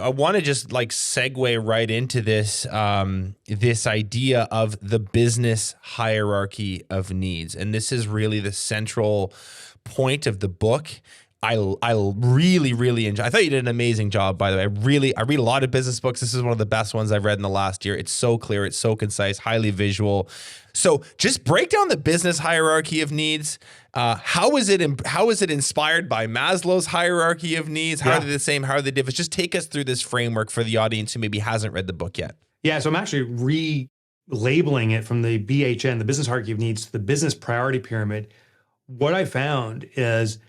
I want to just like segue right into this, this idea of the business hierarchy of needs. And this is really the central point of the book. I really, really enjoy. I thought you did an amazing job, by the way. I read a lot of business books. This is one of the best ones I've read in the last year. It's so clear. It's so concise, highly visual. So just break down the business hierarchy of needs. How is it inspired by Maslow's hierarchy of needs? How are they the same? How are they different? Just take us through this framework for the audience who maybe hasn't read the book yet. Yeah, so I'm actually relabeling it from the BHN, the business hierarchy of needs, to the business priority pyramid. What I found is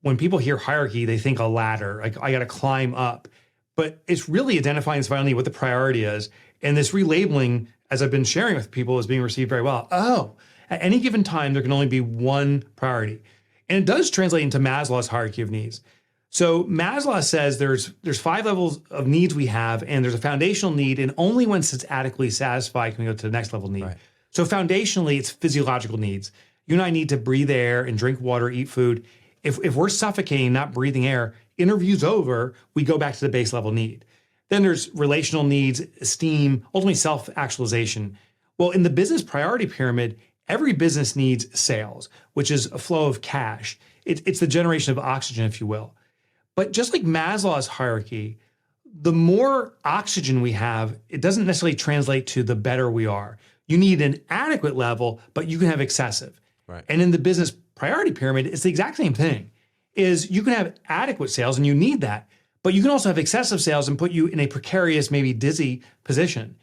when people hear hierarchy, they think a ladder, like I got to climb up. But it's really identifying finally what the priority is. And this relabeling, as I've been sharing with people, is being received very well. Oh, at any given time, there can only be one priority. And it does translate into Maslow's hierarchy of needs. So Maslow says there's 5 levels of needs we have, and there's a foundational need, and only once it's adequately satisfied can we go to the next level need. Right. So foundationally, it's physiological needs. You and I need to breathe air and drink water, eat food. If we're suffocating, not breathing air, interview's over, we go back to the base level need. Then there's relational needs, esteem, ultimately self-actualization. Well, in the business priority pyramid, every business needs sales, which is a flow of cash. It's the generation of oxygen, if you will. But just like Maslow's hierarchy, the more oxygen we have, it doesn't necessarily translate to the better we are. You need an adequate level, but you can have excessive. Right. And in the business priority pyramid, it's the exact same thing. Is you can have adequate sales and you need that, but you can also have excessive sales and put you in a precarious, maybe dizzy position.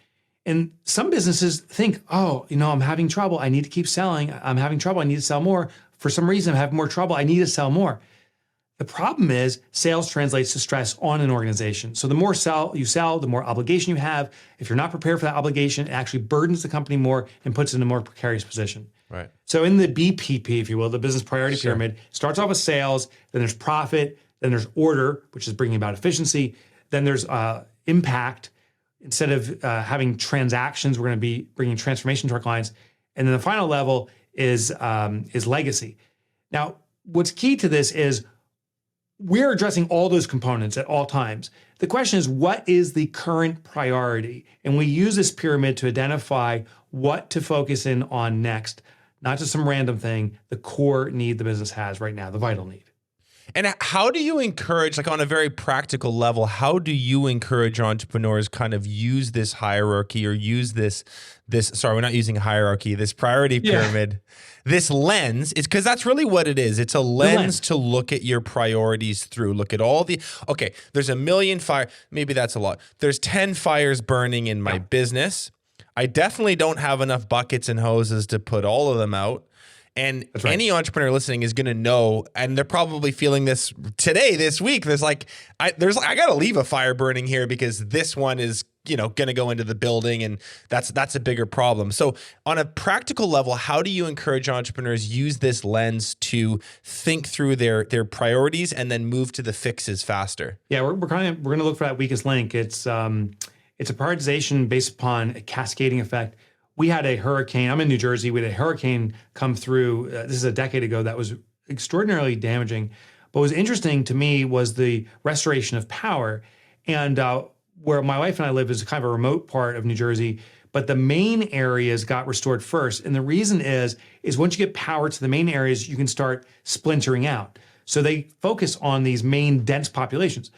And some businesses think, oh, I'm having trouble. I need to keep selling. I'm having trouble. I need to sell more. For some reason, I'm having more trouble. I need to sell more. The problem is sales translates to stress on an organization. So the more you sell, the more obligation you have. If you're not prepared for that obligation, it actually burdens the company more and puts it in a more precarious position. Right. So in the BPP, if you will, the business priority pyramid, starts off with sales, then there's profit, then there's order, which is bringing about efficiency, then there's impact. Instead of having transactions, we're going to be bringing transformation to our clients. And then the final level is legacy. Now, what's key to this is we're addressing all those components at all times. The question is, what is the current priority? And we use this pyramid to identify what to focus in on next, not just some random thing, the core need the business has right now, the vital need. And how do you encourage, like on a very practical level, how do you encourage entrepreneurs kind of use this hierarchy or use this, sorry, we're not using hierarchy, this priority pyramid, this lens, is because that's really what it is. It's a lens to look at your priorities through. Look at all okay, there's a million maybe that's a lot. There's 10 fires burning in my business. I definitely don't have enough buckets and hoses to put all of them out. And any entrepreneur listening is going to know, and they're probably feeling this today, this week. I got to leave a fire burning here because this one is, going to go into the building, and that's a bigger problem. So on a practical level, how do you encourage entrepreneurs use this lens to think through their priorities and then move to the fixes faster? Yeah, we're going to look for that weakest link. It's a prioritization based upon a cascading effect. We had a hurricane. I'm in New Jersey. We had a hurricane come through. This is a decade ago. That was extraordinarily damaging. But what was interesting to me was the restoration of power. And where my wife and I live is kind of a remote part of New Jersey, but the main areas got restored first. And the reason is once you get power to the main areas, you can start splintering out. So they focus on these main dense populations.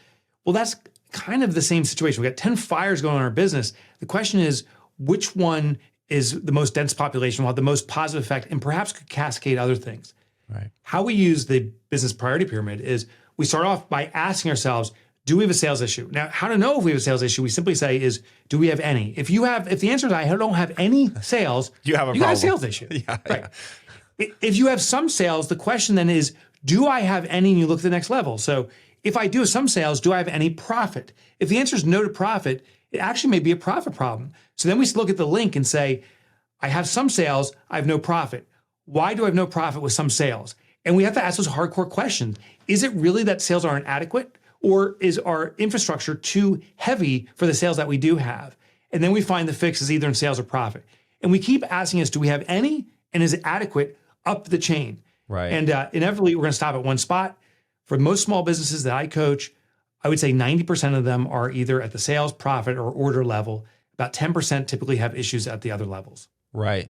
Well, that's kind of the same situation. We got 10 fires going on in our business. The question is, which one is the most dense population, will have the most positive effect, and perhaps could cascade other things. Right. How we use the business priority pyramid is we start off by asking ourselves, do we have a sales issue? Now, how to know if we have a sales issue, we simply say is, do we have any? If the answer is I don't have any sales, you have a sales issue. Right. If you have some sales, the question then is, do I have any? And you look at the next level. So if I do have some sales, do I have any profit? If the answer is no to profit, it actually may be a profit problem. So then we look at the link and say, I have some sales, I have no profit. Why do I have no profit with some sales? And we have to ask those hardcore questions. Is it really that sales aren't adequate? Or is our infrastructure too heavy for the sales that we do have? And then we find the fix is either in sales or profit. And we keep asking us, do we have any? And is it adequate up the chain? Right. And inevitably, we're going to stop at one spot. For most small businesses that I coach, I would say 90% of them are either at the sales, profit, or order level. About 10% typically have issues at the other levels. Right.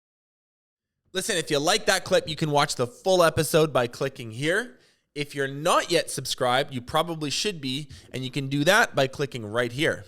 Listen, if you like that clip, you can watch the full episode by clicking here. If you're not yet subscribed, you probably should be, and you can do that by clicking right here.